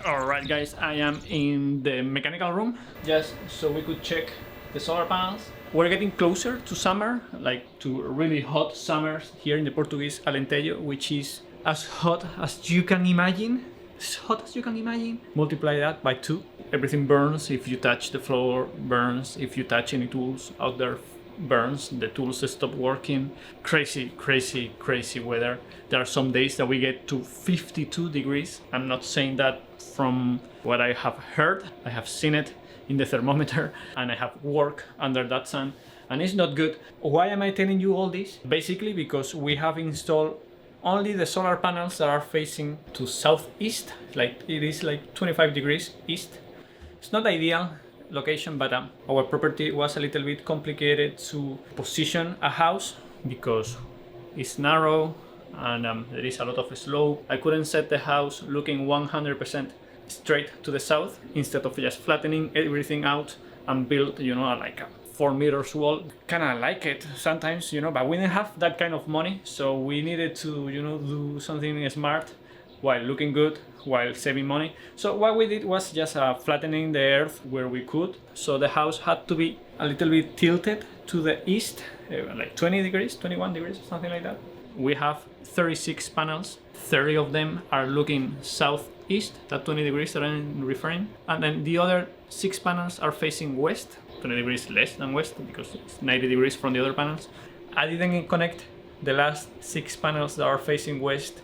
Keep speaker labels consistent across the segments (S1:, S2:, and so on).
S1: Alright guys, I am in the mechanical room just so we could check the solar panels. We're getting closer to summer, like to really hot summers here in the Portuguese Alentejo, which is as hot as you can imagine. As hot as you can imagine. Multiply that by 2. Everything burns. If you touch the floor, burns. If you touch any tools out there, burns. The tools stop working. Crazy, crazy, crazy weather. There are some days that we get to 52 degrees. I'm not saying that from what I have heard. I have seen it in the thermometer and I have worked under that sun and it's not good. Why am I telling you all this? Basically because we have installed only the solar panels that are facing to southeast, like it is like 25 degrees east. It's not ideal location, but our property was a little bit complicated to position a house because it's narrow and there is a lot of slope. I couldn't set the house looking 100% straight to the south instead of just flattening everything out and build, like a 4 meters wall. Kinda like it sometimes, but we didn't have that kind of money, so we needed to, do something smart while looking good, while saving money. So what we did was just flattening the earth where we could. So the house had to be a little bit tilted to the east, like 20 degrees, 21 degrees, something like that. We have 36 panels, 30 of them are looking southeast, that 20 degrees that I'm referring, and then the other 6 panels are facing west, 20 degrees less than west because it's 90 degrees from the other panels. I didn't connect the last 6 panels that are facing west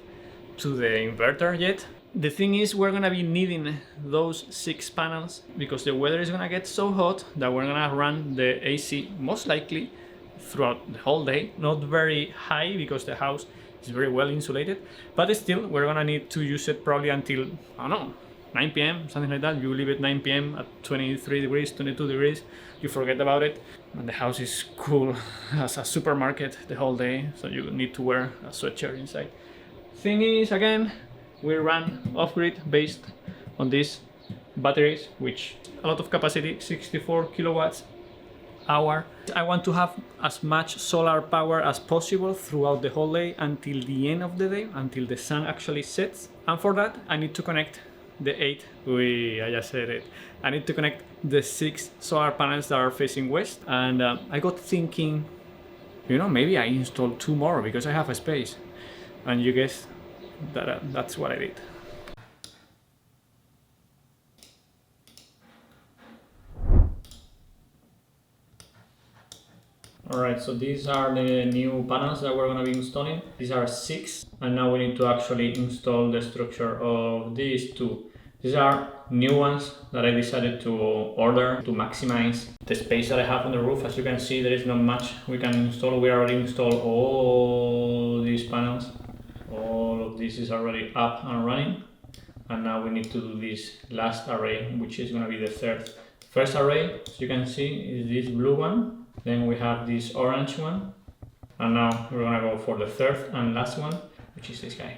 S1: to the inverter yet. The thing is, we're gonna be needing those 6 panels because the weather is gonna get so hot that we're gonna run the AC most likely throughout the whole day. Not very high because the house is very well insulated, but still we're gonna need to use it probably until, I don't know, 9 p.m. something like that. You leave it 9 p.m. at 23 degrees, 22 degrees, you forget about it, and the house is cool as a supermarket the whole day, so you need to wear a sweatshirt inside. Thing is, again, we run off-grid based on these batteries, which a lot of capacity, 64 kilowatts hour. I want to have as much solar power as possible throughout the whole day until the end of the day, until the sun actually sets. And for that, I need to connect the 8, I just said it. I need to connect the 6 solar panels that are facing west. And I got thinking, maybe I install 2 more because I have a space. And you guess that that's what I did. Alright, so these are the new panels that we're going to be installing. These are 6, and now we need to actually install the structure of these 2. These are new ones that I decided to order to maximize the space that I have on the roof. As you can see, there is not much we can install. We already installed all these panels. All of this is already up and running. And now we need to do this last array, which is going to be the third. First array, as you can see, is this blue one. Then we have this orange one. And now we're going to go for the third and last one, which is this guy.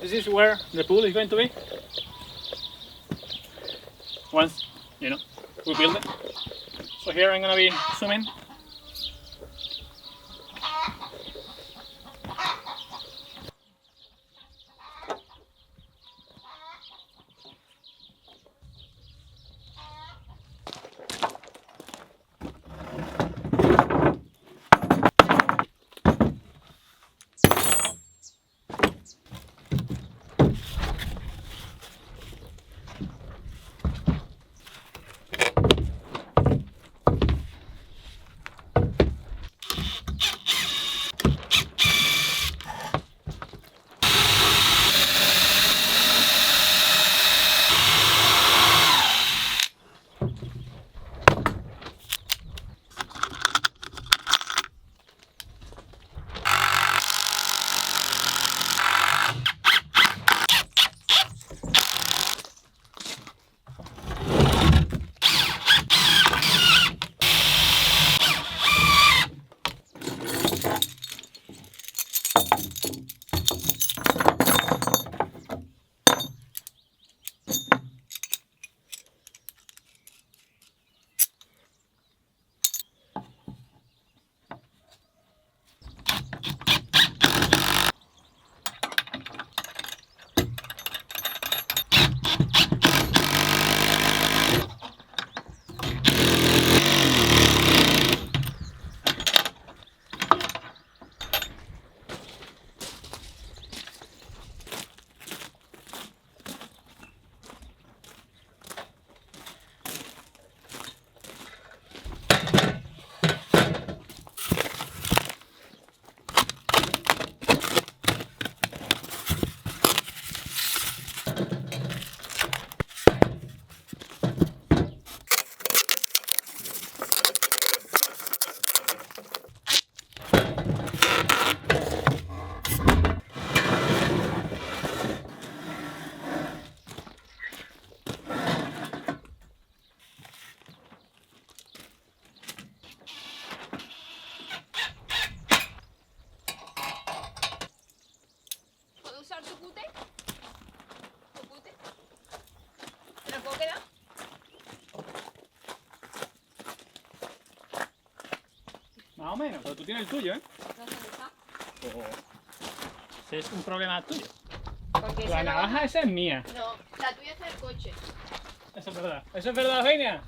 S1: This is where the pool is going to be. Once, you know, we build it. So here I'm gonna be swimming. Más o menos, pero tú tienes el tuyo, ¿eh? Oh, ese es un problema tuyo.
S2: Porque
S1: La navaja esa es mía.
S2: No, la tuya es del coche.
S1: Eso es verdad. ¿Eso es verdad, Eugenia?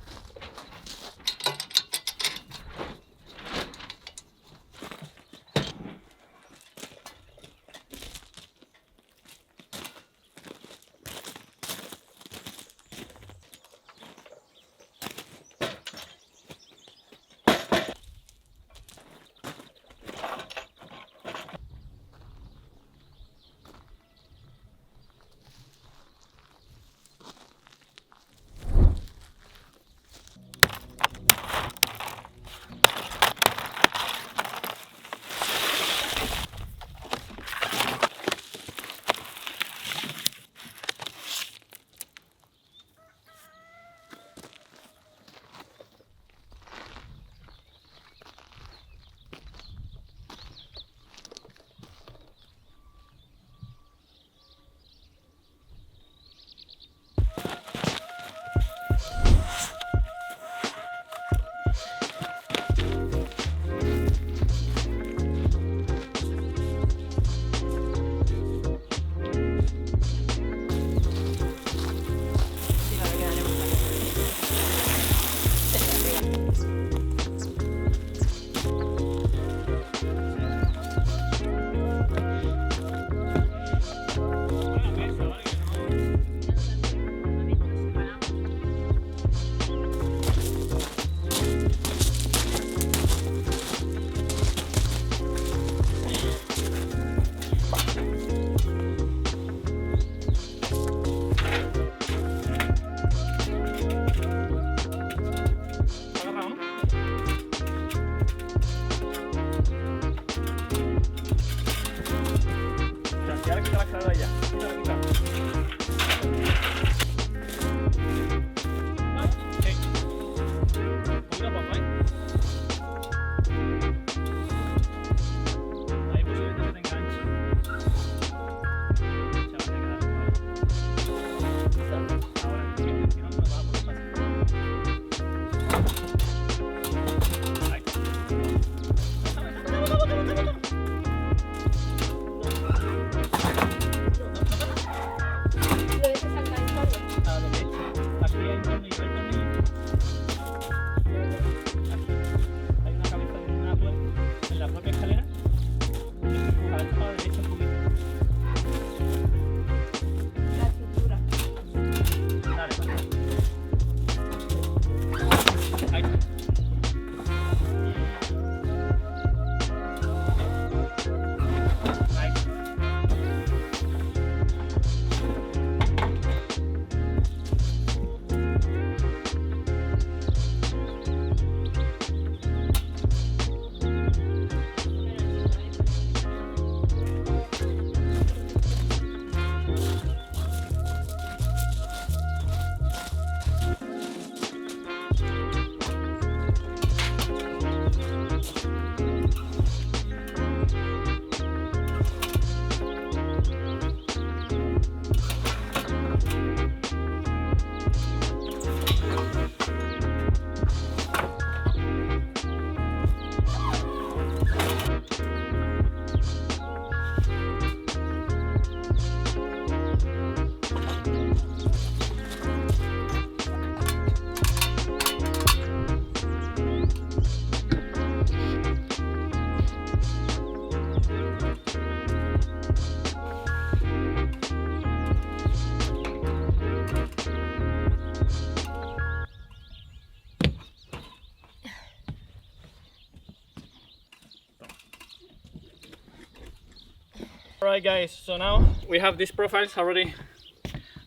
S1: Alright guys, so now we have these profiles already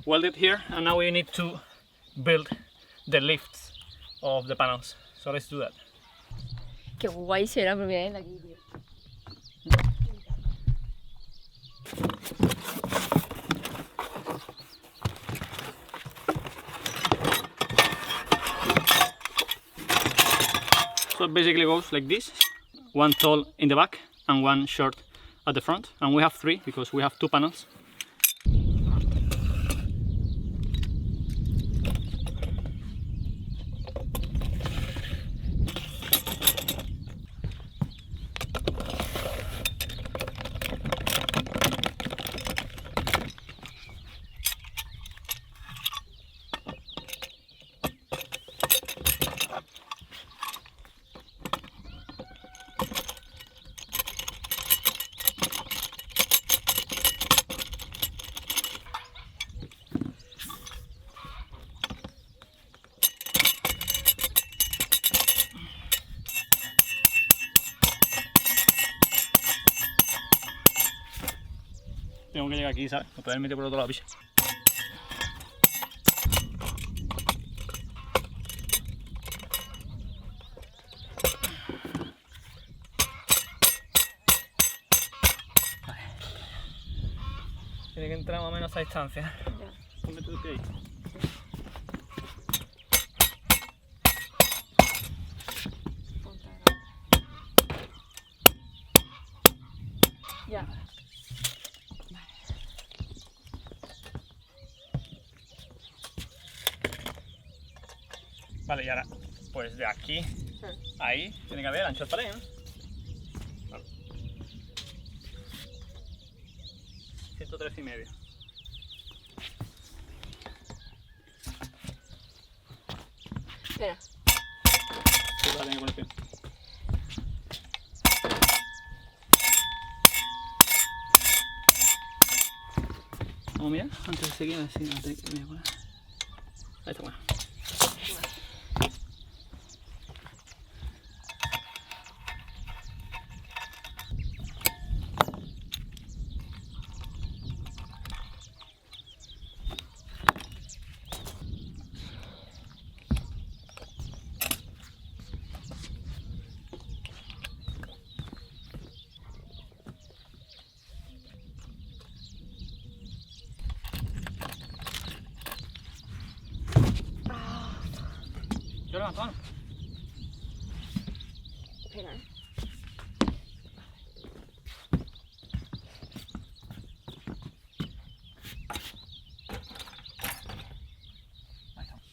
S1: welded here, and now we need to build the lifts of the panels. So let's do that.
S2: Qué guay será porque hay aquí, tío.
S1: So it basically goes like this, one tall in the back and one short at the front, and we have 3 because we have 2 panels. Tengo que llegar aquí, ¿sabes? No puedes meter por otro lado, picha. Vale. Tiene que entrar más o menos a distancia.
S2: Ya.
S1: Ponme tu pie ahí.
S2: Ya.
S1: Vale, y ahora, pues de aquí a ahí, tiene que haber ancho de pared, ¿no? Vale. 103,5.
S2: Espera.
S1: Sí, vale, tengo que poner pie. Vamos a mirar, antes de seguir, así, antes de que me voy a poner. Ahí está bueno. Yo levanto, ¿no?
S2: Espera,
S1: Ahí estamos.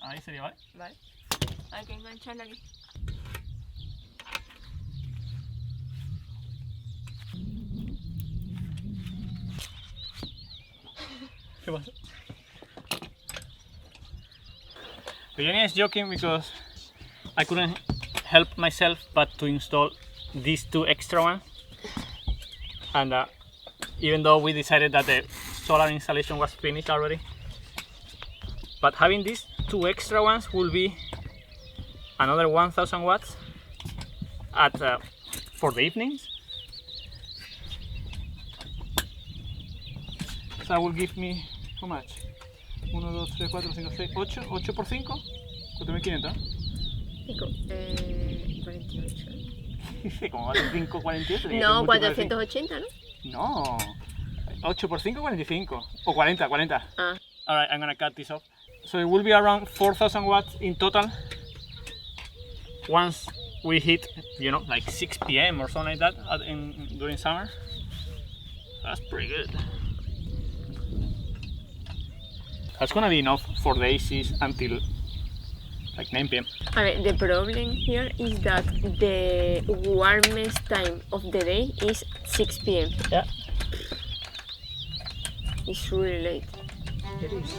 S1: Ahí sería, ¿vale?
S2: Vale. Hay que engancharla aquí.
S1: ¿Qué pasa? Eugenia is joking because I couldn't help myself but to install these 2 extra ones, and even though we decided that the solar installation was finished already, but having these 2 extra ones will be another 1000 watts at for the evenings. So that will give me how much? 1, 2, 3, 4, 5, 6, 8, 8 por 5, 4500.
S2: Pico. 48.
S1: Dice, como vale 5,48.
S2: No, 480, ¿no?
S1: No, 8 por 5, 45. O 40, 40.
S2: Ah.
S1: Alright, I'm gonna cut this off. So it will be around 4000 watts in total once we hit, you know, like 6 p.m. or something like that during summer. That's pretty good. That's gonna be enough for the ACs until like 9 p.m.
S2: A ver, the problem here is that the warmest time of the day is 6 p.m.
S1: Yeah,
S2: It's really late.
S1: it is.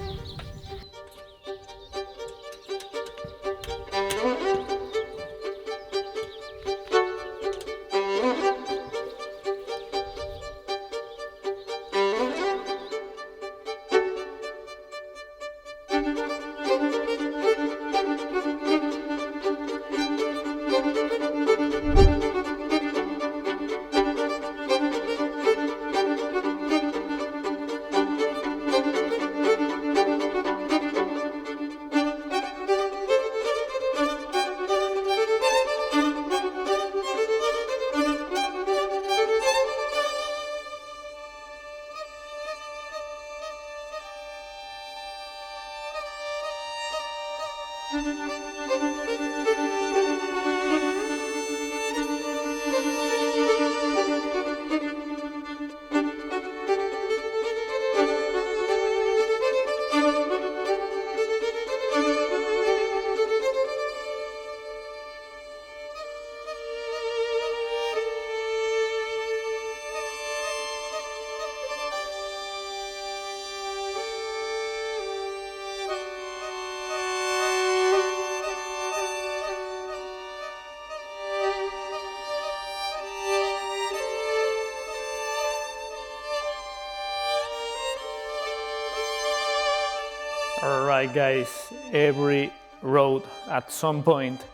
S1: Alright guys, every road at some point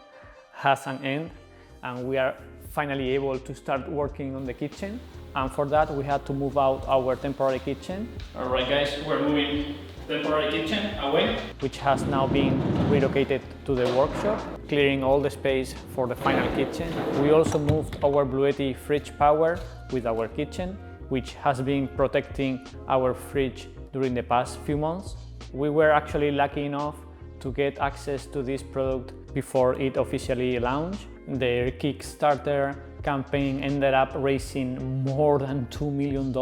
S1: has an end, and we are finally able to start working on the kitchen, and for that we had to move out our temporary kitchen. Alright guys, we're moving temporary kitchen away, which has now been relocated to the workshop, clearing all the space for the final kitchen. We also moved our Bluetti fridge power with our kitchen, which has been protecting our fridge during the past few months. We were actually lucky enough to get access to this product before it officially launched. Their Kickstarter campaign ended up raising more than $2 million,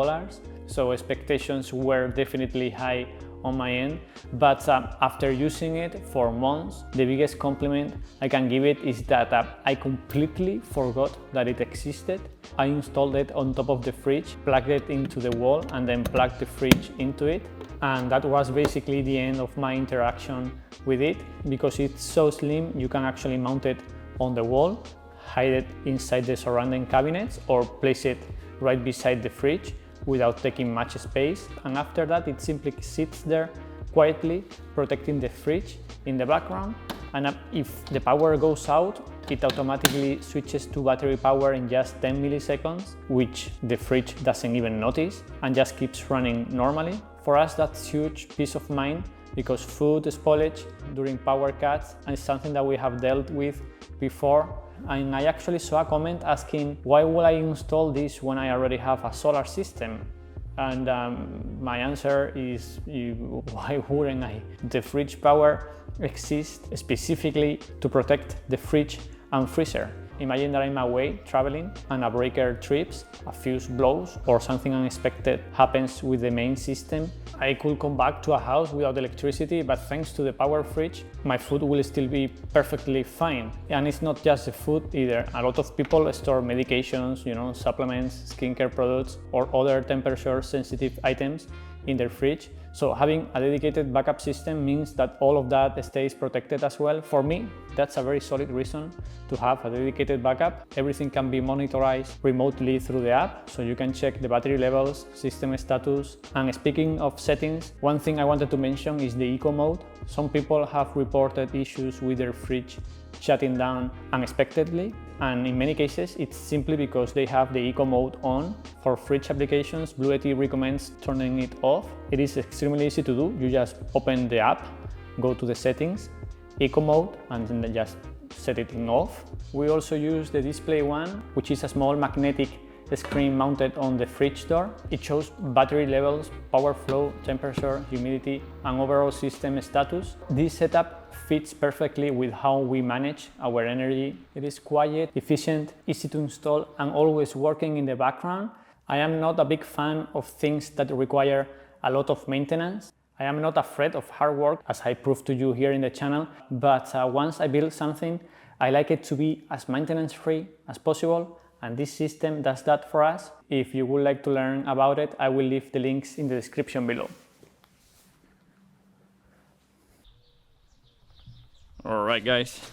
S1: so expectations were definitely high on my end. But after using it for months, the biggest compliment I can give it is that I completely forgot that it existed. I installed it on top of the fridge, plugged it into the wall, and then plugged the fridge into it. And that was basically the end of my interaction with it, because it's so slim you can actually mount it on the wall, hide it inside the surrounding cabinets, or place it right beside the fridge without taking much space. And after that it simply sits there quietly, protecting the fridge in the background. And if the power goes out, it automatically switches to battery power in just 10 milliseconds, which the fridge doesn't even notice, and just keeps running normally. For us, that's huge peace of mind, because food spoilage during power cuts is something that we have dealt with before. And I actually saw a comment asking, why would I install this when I already have a solar system? And my answer is, why wouldn't I? The fridge power exists specifically to protect the fridge and freezer. Imagine that I'm away traveling and a breaker trips, a fuse blows, or something unexpected happens with the main system. I could come back to a house without electricity, but thanks to the power fridge, my food will still be perfectly fine. And it's not just the food either. A lot of people store medications, supplements, skincare products, or other temperature sensitive items in their fridge. So having a dedicated backup system means that all of that stays protected as well. For me, that's a very solid reason to have a dedicated backup. Everything can be monitored remotely through the app, so you can check the battery levels, system status. And speaking of settings, one thing I wanted to mention is the eco mode. Some people have reported issues with their fridge shutting down unexpectedly, and in many cases it's simply because they have the eco mode on. For fridge applications, Bluetti recommends turning it off. It is extremely easy to do. You just open the app, go to the settings, eco mode, and then just set it in off. We also use the display one, which is a small magnetic screen mounted on the fridge door. It shows battery levels, power flow, temperature, humidity, and overall system status. This setup fits perfectly with how we manage our energy. It is quiet, efficient, easy to install, and always working in the background. I am not a big fan of things that require a lot of maintenance. I am not afraid of hard work, as I proved to you here in the channel, but once I build something, I like it to be as maintenance-free as possible, and this system does that for us. If you would like to learn about it, I will leave the links in the description below. Alright guys,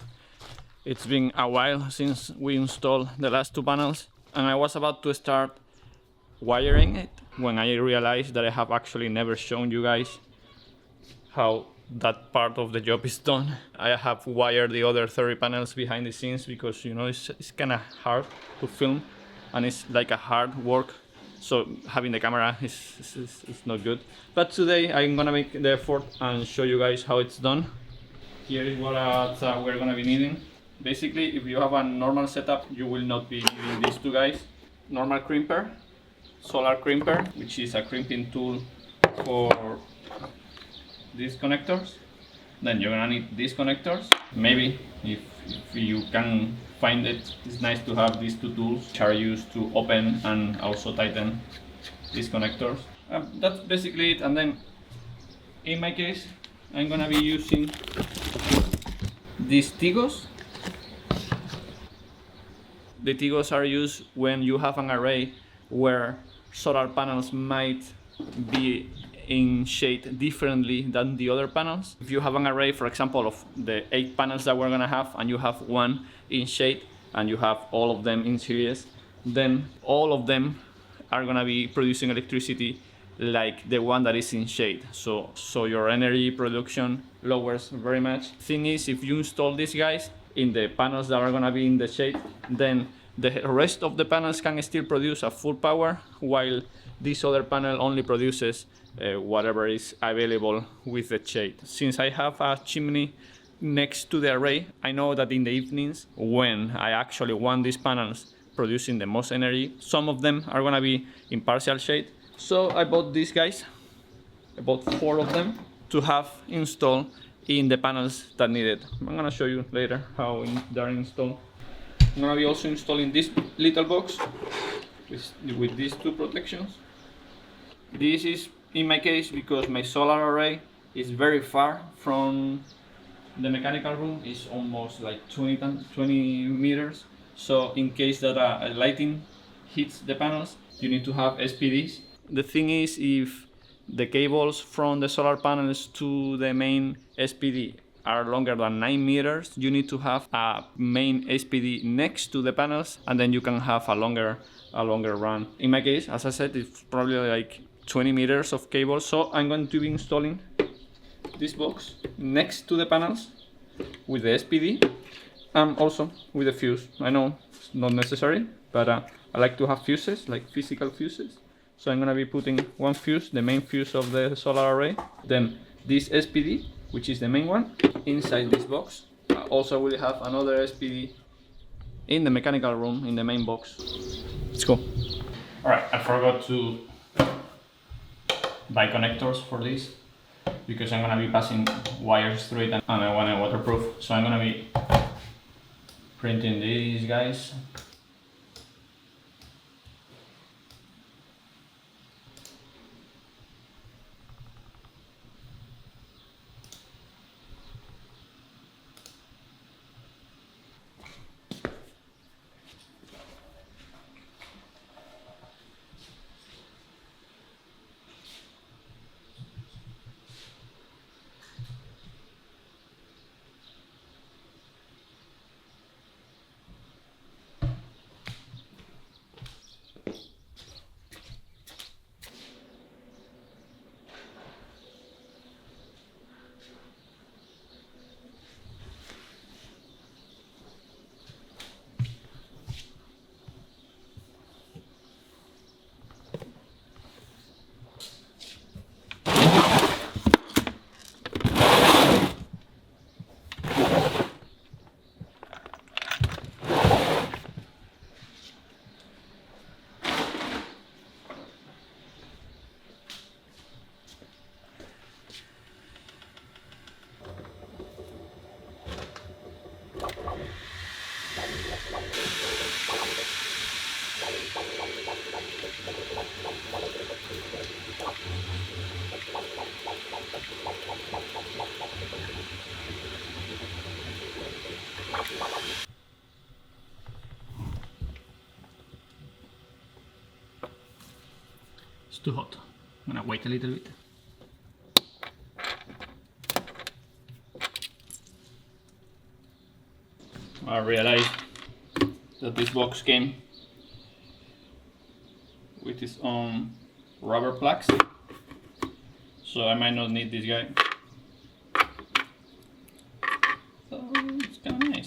S1: it's been a while since we installed the last two panels, and I was about to start wiring it when I realized that I have actually never shown you guys how that part of the job is done. I have wired the other 30 panels behind the scenes because it's kind of hard to film, and it's like a hard work, so having the camera is not good. But today I'm gonna make the effort and show you guys how it's done. Here is what we're gonna be needing. Basically, if you have a normal setup, you will not be needing these two guys. Normal crimper, solar crimper, which is a crimping tool for these connectors, Then you're gonna need these connectors. Maybe if you can find it, it's nice to have these two tools which are used to open and also tighten these connectors. That's basically it. And then in my case, I'm gonna be using these Tigos. The Tigos are used when you have an array where solar panels might be in shade differently than the other panels. If you have an array, for example, of the 8 panels that we're gonna have, and you have one in shade and you have all of them in series, then all of them are gonna be producing electricity like the one that is in shade. So your energy production lowers very much. Thing is, if you install these guys in the panels that are gonna be in the shade, then the rest of the panels can still produce a full power, while this other panel only produces whatever is available with the shade. Since I have a chimney next to the array, I know that in the evenings, when I actually want these panels producing the most energy, some of them are gonna be in partial shade. So I bought these guys, I bought 4 of them to have installed in the panels that need it. I'm gonna show you later how they're installed. I'm gonna be also installing this little box with these 2 protections. This is in my case because my solar array is very far from the mechanical room. It's almost like 20 meters. So in case that a lighting hits the panels, you need to have SPDs. The thing is, if the cables from the solar panels to the main SPD are longer than 9 meters, you need to have a main SPD next to the panels, and then you can have a longer run. In my case, as I said, it's probably like 20 meters of cable, so I'm going to be installing this box next to the panels with the SPD and also with a fuse. I know it's not necessary, but I like to have fuses, like physical fuses. So I'm gonna be putting one fuse, the main fuse of the solar array, then this SPD, which is the main one, inside this box. Also will have another SPD in the mechanical room, in the main box. Let's go. Alright, I forgot to buy connectors for this because I'm gonna be passing wires through it and I want it waterproof. So I'm gonna be printing these guys. It's too hot. I'm gonna wait a little bit. I realized that this box came with its own rubber plugs, so I might not need this guy. So it's kind of nice.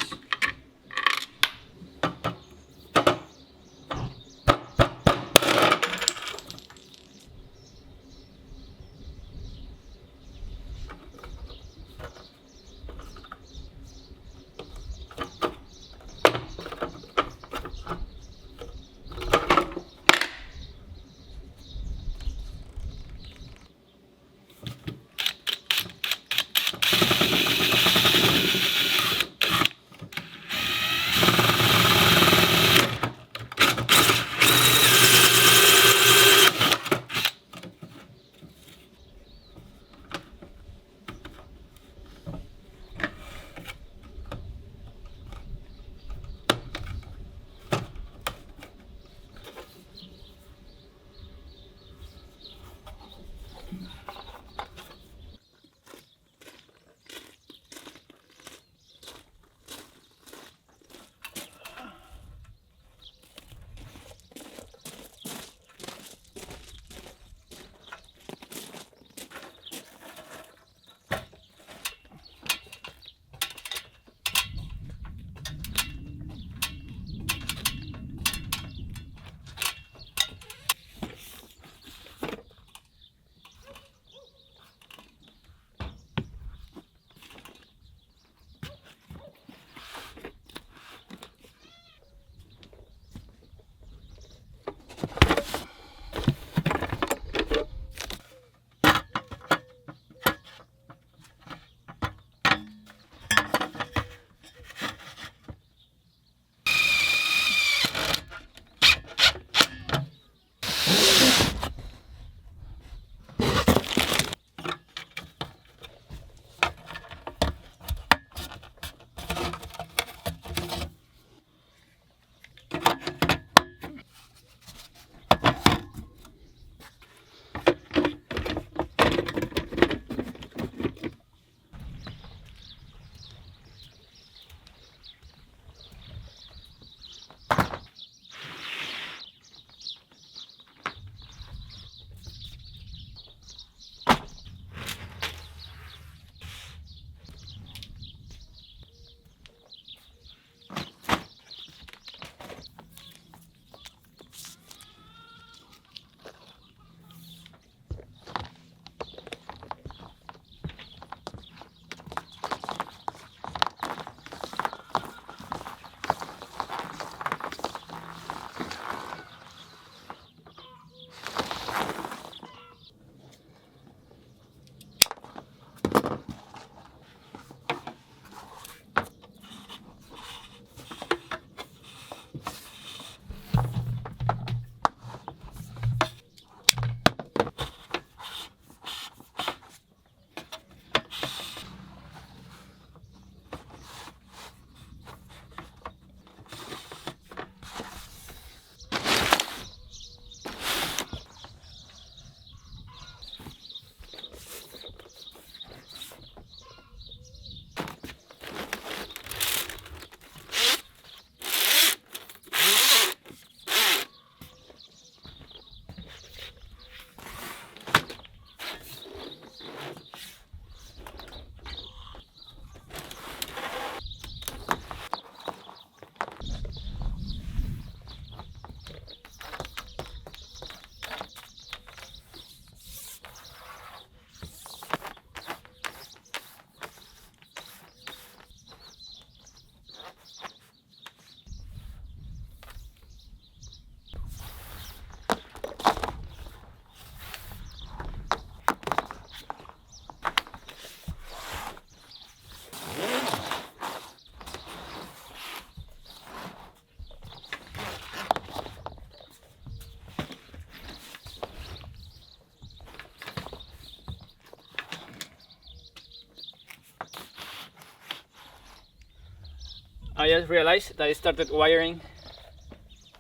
S1: I just realized that I started wiring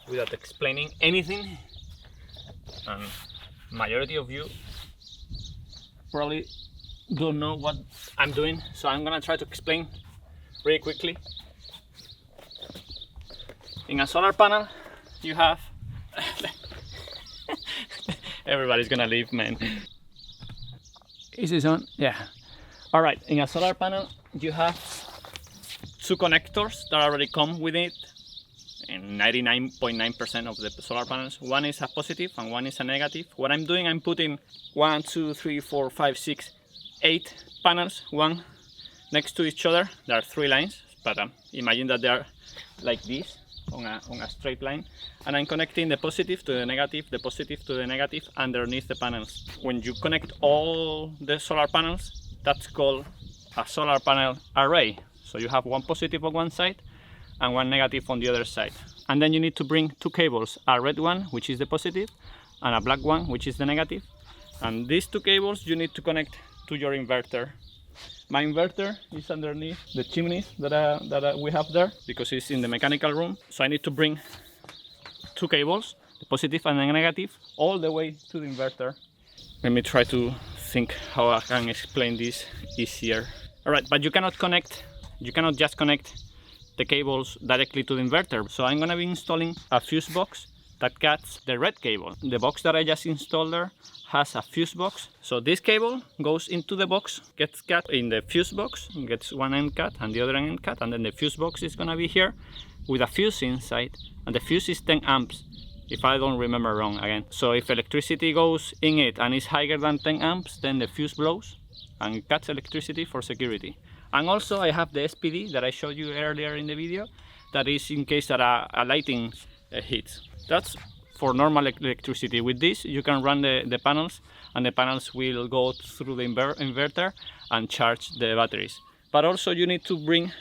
S1: without explaining anything, and majority of you probably don't know what I'm doing, so I'm gonna try to explain really quickly. In a solar panel you have everybody's gonna leave, man. Is this on? Yeah. Alright, in a solar panel you have two connectors that already come with it in 99.9% of the solar panels. One is a positive and one is a negative. What I'm doing, I'm putting 1, 2, 3, 4, 5, 6, 8 panels, one next to each other. There are 3 lines, but imagine that they are like this on a straight line, and I'm connecting the positive to the negative underneath the panels. When you connect all the solar panels, that's called a solar panel array. So you have one positive on one side and one negative on the other side. And then you need to bring 2 cables, a red one, which is the positive, and a black one, which is the negative. And these 2 cables you need to connect to your inverter. My inverter is underneath the chimneys that we have there, because it's in the mechanical room. So I need to bring 2 cables, the positive and the negative, all the way to the inverter. Let me try to think how I can explain this easier. Alright, but you cannot just connect the cables directly to the inverter. So I'm gonna be installing a fuse box that cuts the red cable. The box that I just installed there has a fuse box. So this cable goes into the box, gets cut in the fuse box, gets one end cut and the other end cut, and then the fuse box is gonna be here with a fuse inside, and the fuse is 10 amps, if I don't remember wrong again. So if electricity goes in it and is higher than 10 amps, then the fuse blows and cuts electricity for security. And also I have the SPD that I showed you earlier in the video, that is in case that a lighting hits. That's for normal electricity. With this you can run the panels, and the panels will go through the inverter and charge the batteries. But also you need to bring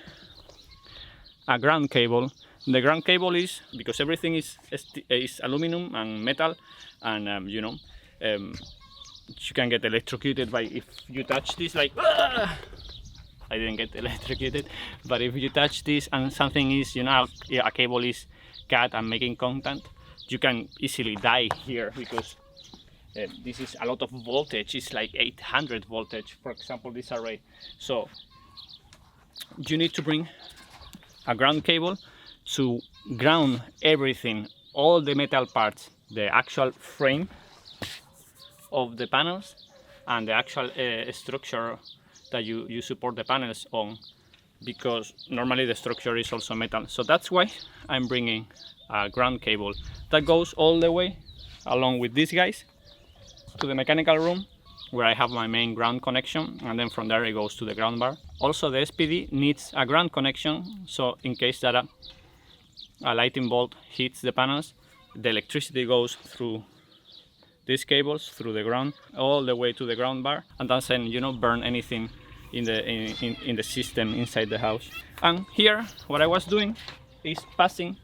S1: a ground cable. The ground cable is, because everything is aluminum and metal, and you can get electrocuted by, if you touch this, like I didn't get electrocuted, but if you touch this and something is, a cable is cut and making contact, you can easily die here, because this is a lot of voltage. It's like 800 voltage, for example, this array. So you need to bring a ground cable to ground everything, all the metal parts, the actual frame of the panels and the actual structure that you support the panels on, because normally the structure is also metal. So that's why I'm bringing a ground cable that goes all the way along with these guys to the mechanical room, where I have my main ground connection, and then from there it goes to the ground bar. Also the SPD needs a ground connection, so in case that a lightning bolt hits the panels, the electricity goes through these cables, through the ground, all the way to the ground bar, and doesn't burn anything in the system inside the house. And here what I was doing is passing.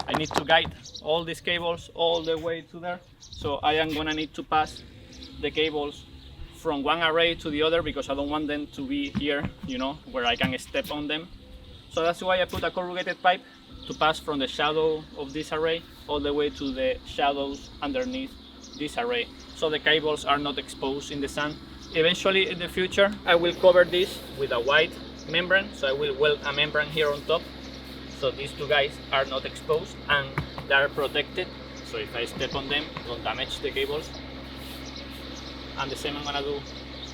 S1: I need to guide all these cables all the way to there, so I am gonna need to pass the cables from one array to the other, because I don't want them to be here, where I can step on them. So that's why I put a corrugated pipe to pass from the shadow of this array all the way to the shadows underneath this array, so the cables are not exposed in the sun. Eventually in the future I will cover this with a white membrane, so I will weld a membrane here on top, so these 2 guys are not exposed and they are protected, so if I step on them, don't damage the cables. And the same I'm gonna do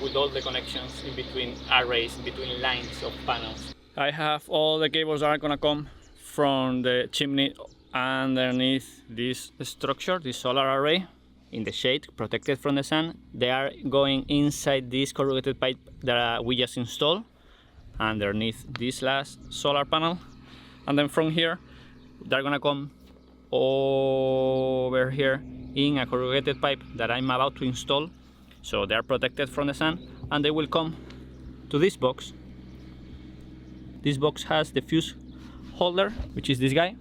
S1: with all the connections in between arrays, between lines of panels. I have all the cables that are gonna come from the chimney underneath this structure, this solar array, in the shade, protected from the sun. They are going inside this corrugated pipe that we just installed underneath this last solar panel, and then from here they're gonna come over here in a corrugated pipe that I'm about to install, so they are protected from the sun, and they will come to this box. This box has the fuse holder, which is this guy,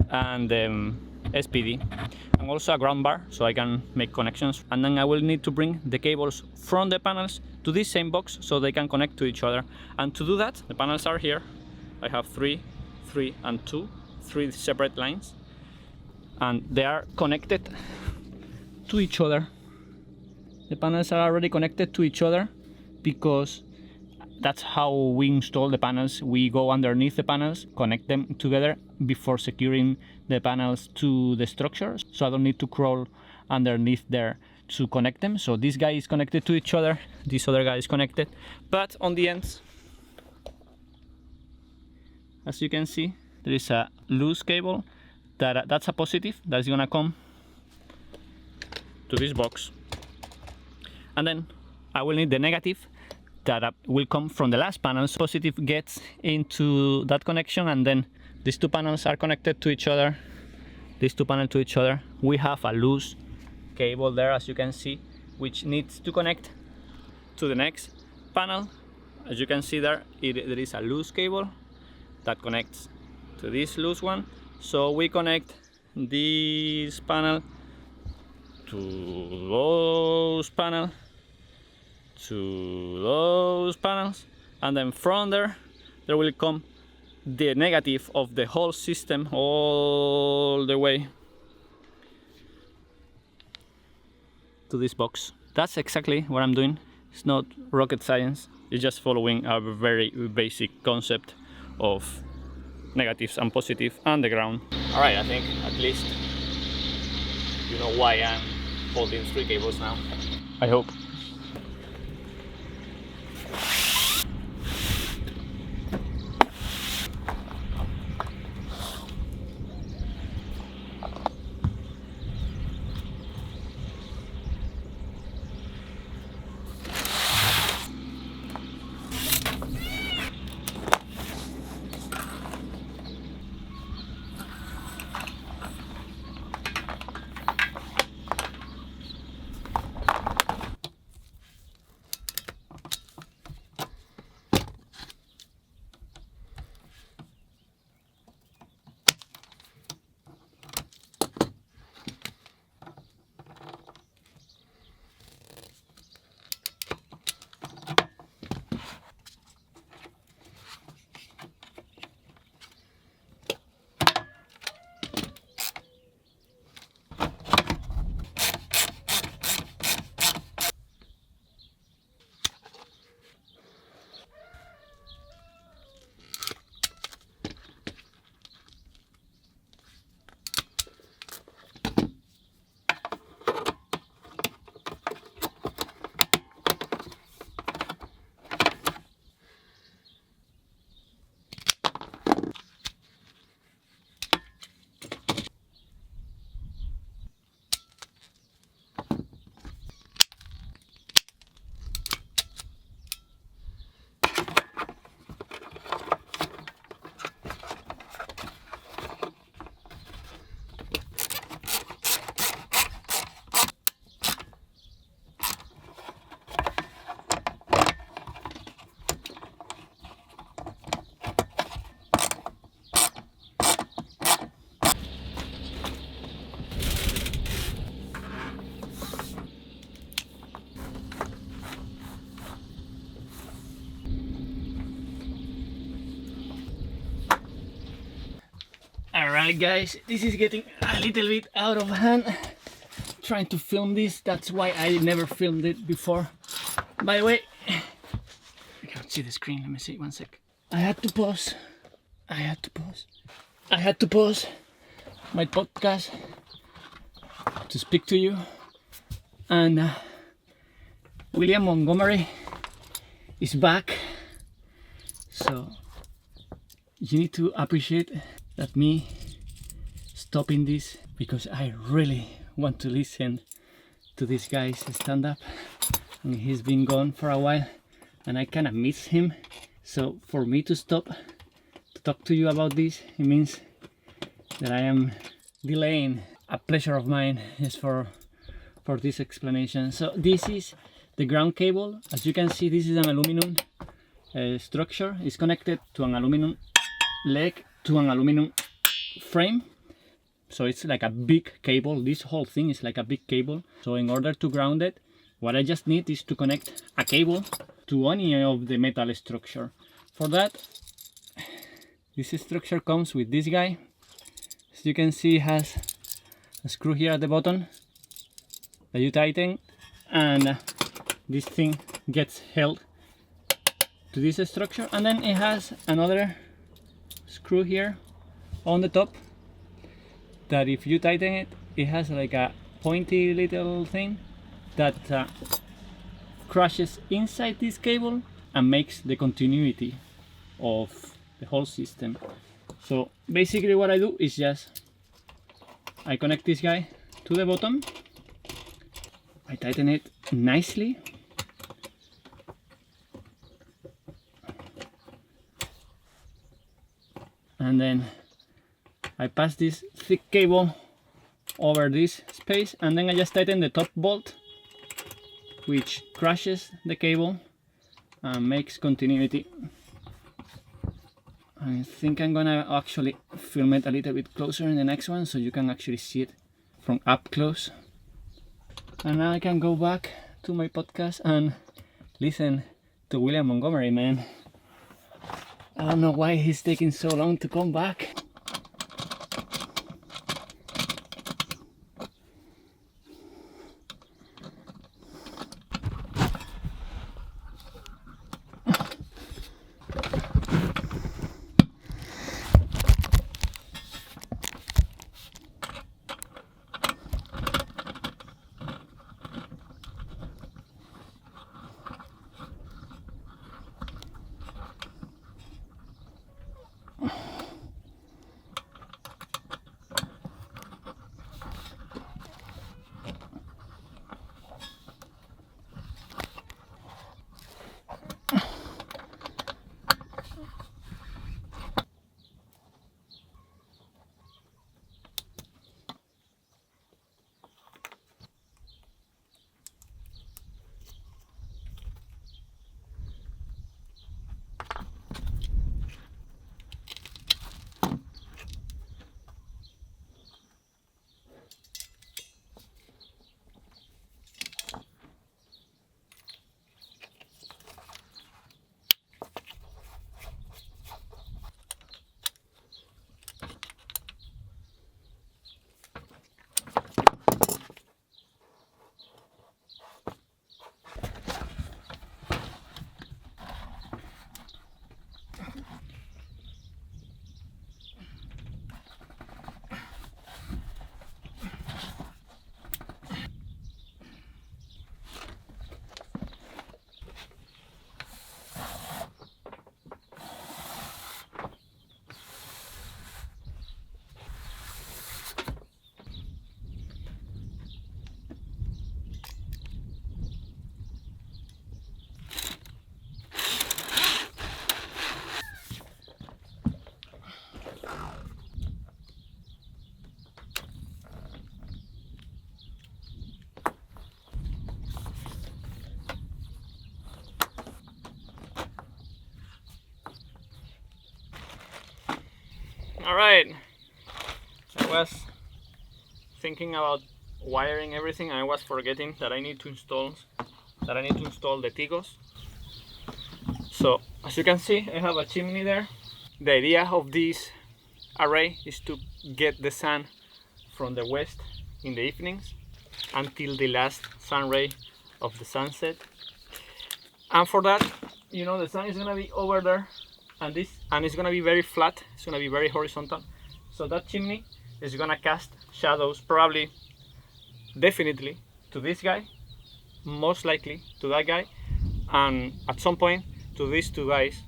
S1: and SPD, and also a ground bar so I can make connections. And then I will need to bring the cables from the panels to this same box so they can connect to each other. And to do that, the panels are here. I have 3, 3 and 2, 3 separate lines, and they are connected to each other. The panels are already connected to each other because that's how we install the panels. We go underneath the panels, connect them together before securing the panels to the structure. So I don't need to crawl underneath there to connect them. So this guy is connected to each other, this other guy is connected. But on the ends, as you can see, there is a loose cable that's a positive that's gonna come to this box. And then I will need the negative that will come from the last panel. So positive gets into that connection, and then these two panels are connected to each other. These two panels to each other. We have a loose cable there, as you can see, which needs to connect to the next panel. As you can see there, there is a loose cable that connects to this loose one. So we connect this panel to those panels, to those panels, and then from there will come the negative of the whole system all the way to this box. That's exactly what I'm doing. It's not rocket science, it's just following a very basic concept of negatives and positive and the ground. Alright, I think at least you know why I'm holding 3 cables now. I hope. Alright guys, this is getting a little bit out of hand. Trying to film this, that's why I never filmed it before. By the way, I can't see the screen, let me see, one sec. I had to pause my podcast to speak to you. And William Montgomery is back. So you need to appreciate that me stopping this because I really want to listen to this guy's stand-up, and he's been gone for a while and I kind of miss him. So for me to stop to talk to you about this, it means that I am delaying a pleasure of mine just for this explanation. So this is the ground cable. As you can see, this is an aluminum structure. It's connected to an aluminum leg to an aluminum frame, So it's like a big cable. This whole thing is like a big cable. So in order to ground it, what I just need is to connect a cable to any of the metal structure. For that, this structure comes with this guy. As you can see, it has a screw here at the bottom that you tighten, and this thing gets held to this structure, and then it has another screw here on the top that if you tighten it, it has like a pointy little thing that crushes inside this cable and makes the continuity of the whole system. So basically what I do is just I connect this guy to the bottom, I tighten it nicely, and then I pass this thick cable over this space, and then I just tighten the top bolt, which crushes the cable and makes continuity. I think I'm gonna actually film it a little bit closer in the next one so you can actually see it from up close. And now I can go back to my podcast and listen to William Montgomery, man. I don't know why he's taking so long to come back. Alright, I was thinking about wiring everything and I was forgetting that I need to install the Tigos. So as you can see, I have a chimney there. The idea of this array is to get the sun from the west in the evenings until the last sun ray of the sunset. And for that, you know, the sun is gonna be over there, and it's gonna be very flat, it's gonna be very horizontal. So that chimney is gonna cast shadows, probably, definitely to this guy, most likely to that guy, and at some point to these two guys.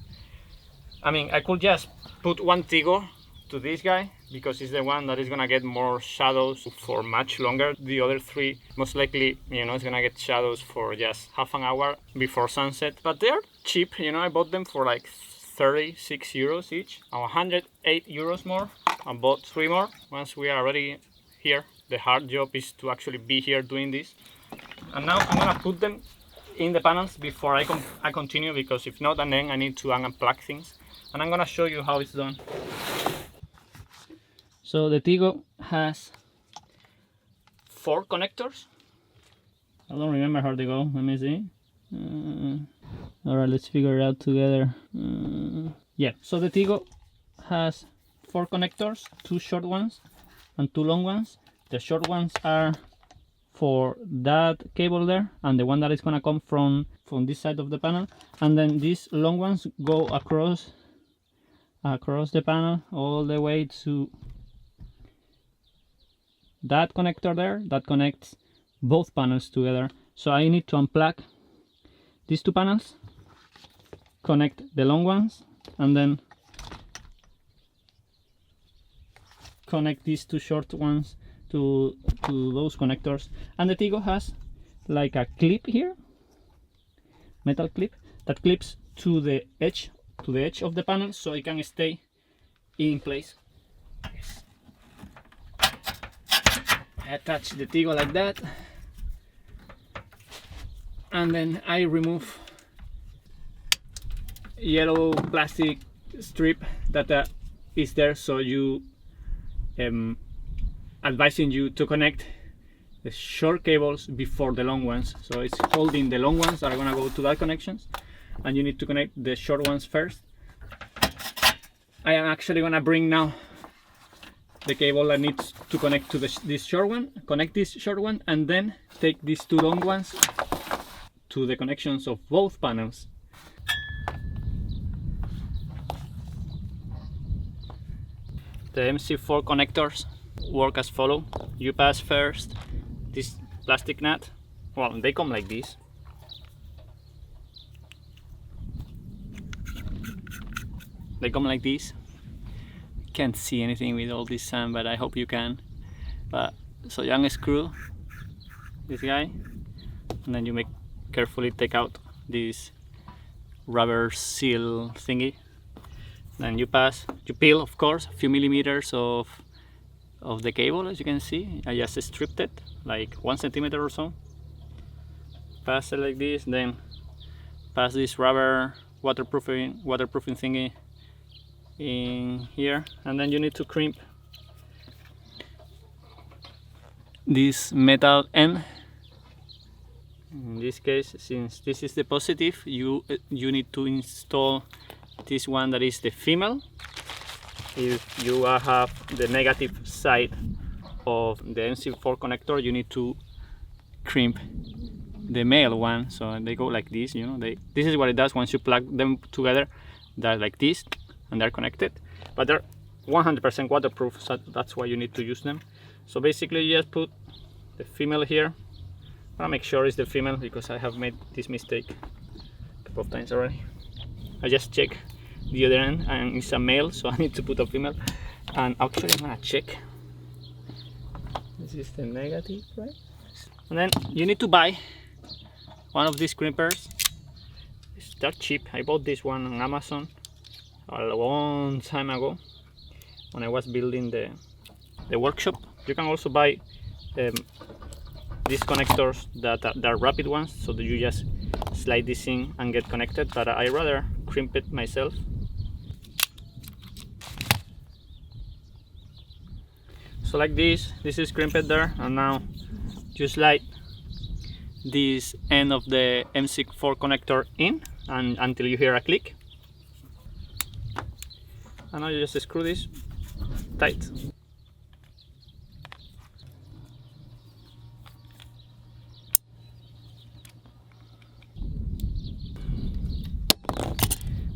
S1: I mean, I could just put one Tigo to this guy because it's the one that is gonna get more shadows for much longer. The other three, most likely, you know, it's gonna get shadows for just half an hour before sunset. But they're cheap, you know, I bought them for like 36 euros each, and 108 euros more. I bought 3 more once we are already here. The hard job is to actually be here doing this. And now I'm gonna put them in the panels before I continue, because if not, and then I need to unplug things. And I'm gonna show you how it's done. So the Tigo has 4 connectors. I don't remember how they go. Let me see. Alright, let's figure it out together. Yeah, so the Tigo has 4 connectors, 2 short ones and 2 long ones. The short ones are for that cable there, and the one that is gonna come from this side of the panel, and then these long ones go across the panel all the way to that connector there that connects both panels together. So I need to unplug these 2 panels, connect the long ones, and then connect these 2 short ones to those connectors. And the Tigo has like a clip here, metal clip that clips to the edge of the panel, so it can stay in place. Yes. I attach the Tigo like that, and then I remove yellow plastic strip that is there, so you advising you to connect the short cables before the long ones. So it's holding the long ones that are gonna go to that connections, and you need to connect the short ones first. I am actually gonna bring now the cable that needs to connect to this short one, connect this short one, and then take these 2 long ones to the connections of both panels. The MC4 connectors work as follow. You pass first this plastic nut. Well, they come like this. They come like this. Can't see anything with all this sand, but I hope you can. But so you unscrew this guy, and then you carefully take out this rubber seal thingy. Then you peel, of course, a few millimeters of the cable. As you can see, I just stripped it like 1 centimeter or so. Pass it like this, then pass this rubber waterproofing thingy in here, and then you need to crimp this metal end. In this case, since this is the positive, you need to install this one that is the female. If you have the negative side of the MC4 connector, you need to crimp the male one, so they go like this. You know, this is what it does once you plug them together. They're like this, and they're connected, but they're 100% waterproof, so that's why you need to use them. So basically, you just put the female here. I'll make sure it's the female because I have made this mistake a couple of times already. I just check the other end and it's a male, so I need to put a female. And actually, I'm gonna check. This is the negative, right? And then you need to buy one of these crimpers. They're cheap. I bought this one on Amazon a long time ago when I was building the workshop. You can also buy these connectors that are rapid ones, so that you just slide this in and get connected, but I rather crimp it myself. So like this is crimped there, and now you slide this end of the MC4 connector in and until you hear a click, and now you just screw this tight.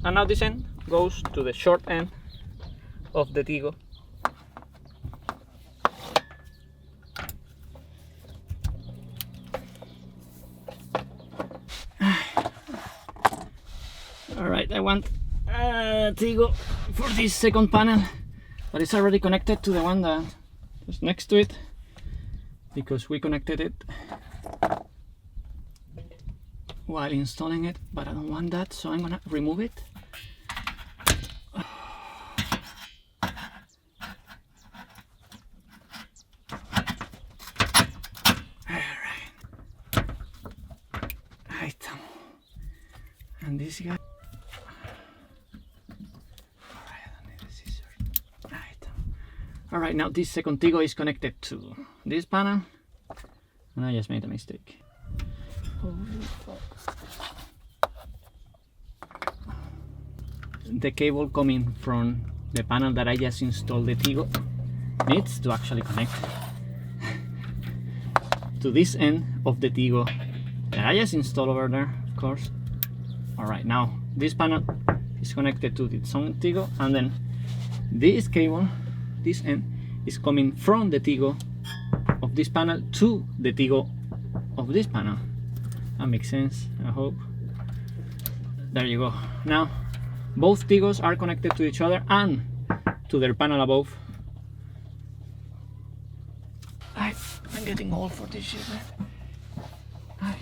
S1: And now this end goes to the short end of the Tigo. Alright, I want a Tigo for this second panel, but it's already connected to the one that was next to it, because we connected it while installing it, but I don't want that, so I'm gonna remove it. Alright, and this guy. Alright, Alright, now this second Tigo is connected to this panel, and I just made a mistake. The cable coming from the panel that I just installed the Tigo needs to actually connect to this end of the Tigo that I just installed over there, of course. Alright, now this panel is connected to its own Tigo, and then this cable, this end, is coming from the Tigo of this panel to the Tigo of this panel. That makes sense, I hope. There you go. Now both Tigos are connected to each other and to their panel above. I'm getting old for this shit, man.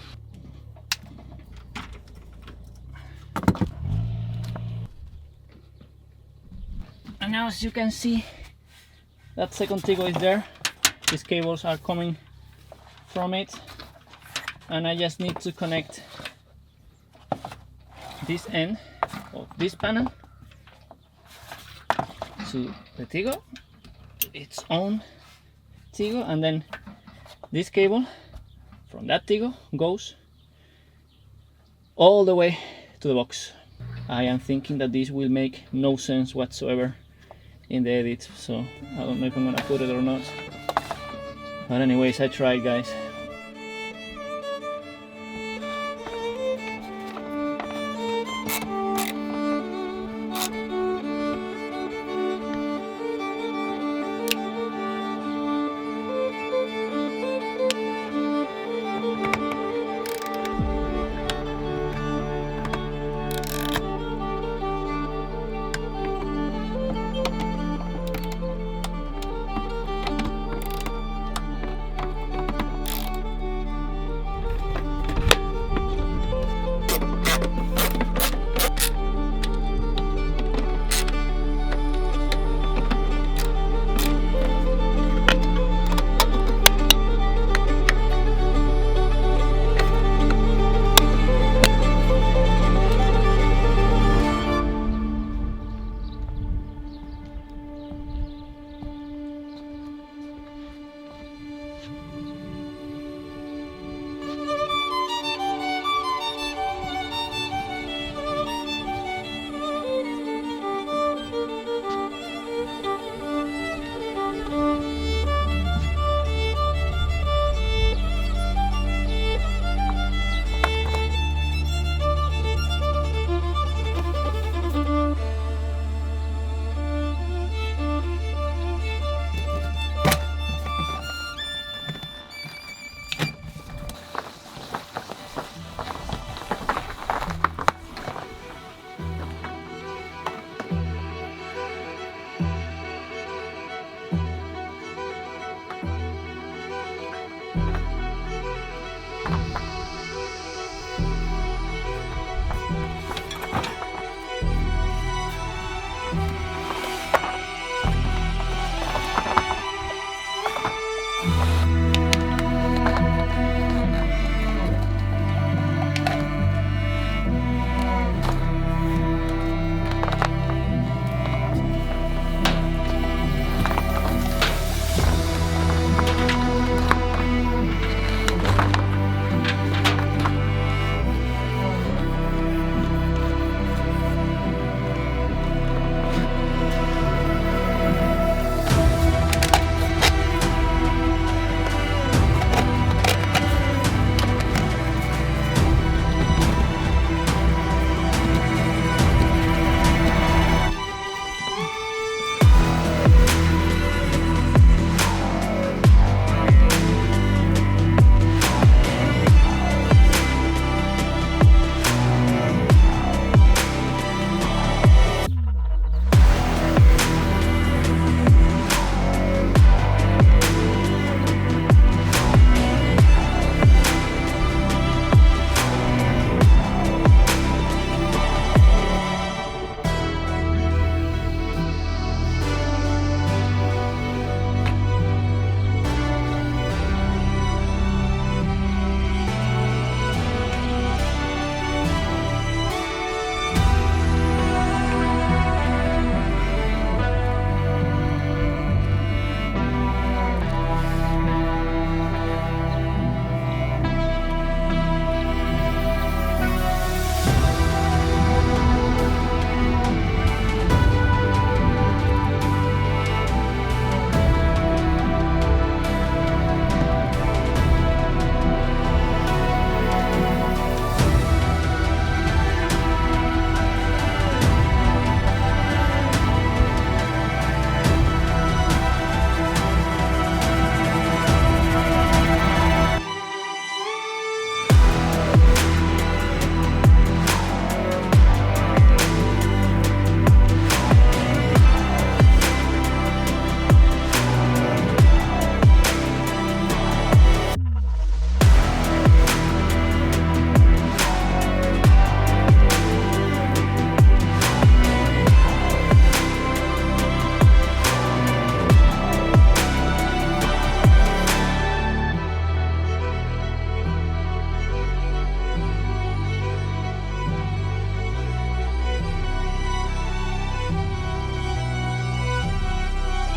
S1: And now, as you can see, that second Tigo is there. These cables are coming from it, and I just need to connect this end of this panel to the Tigo, its own Tigo, and then this cable from that Tigo goes all the way to the box. I am thinking that this will make no sense whatsoever in the edit, so I don't know if I'm gonna put it or not. But anyways, I tried, guys.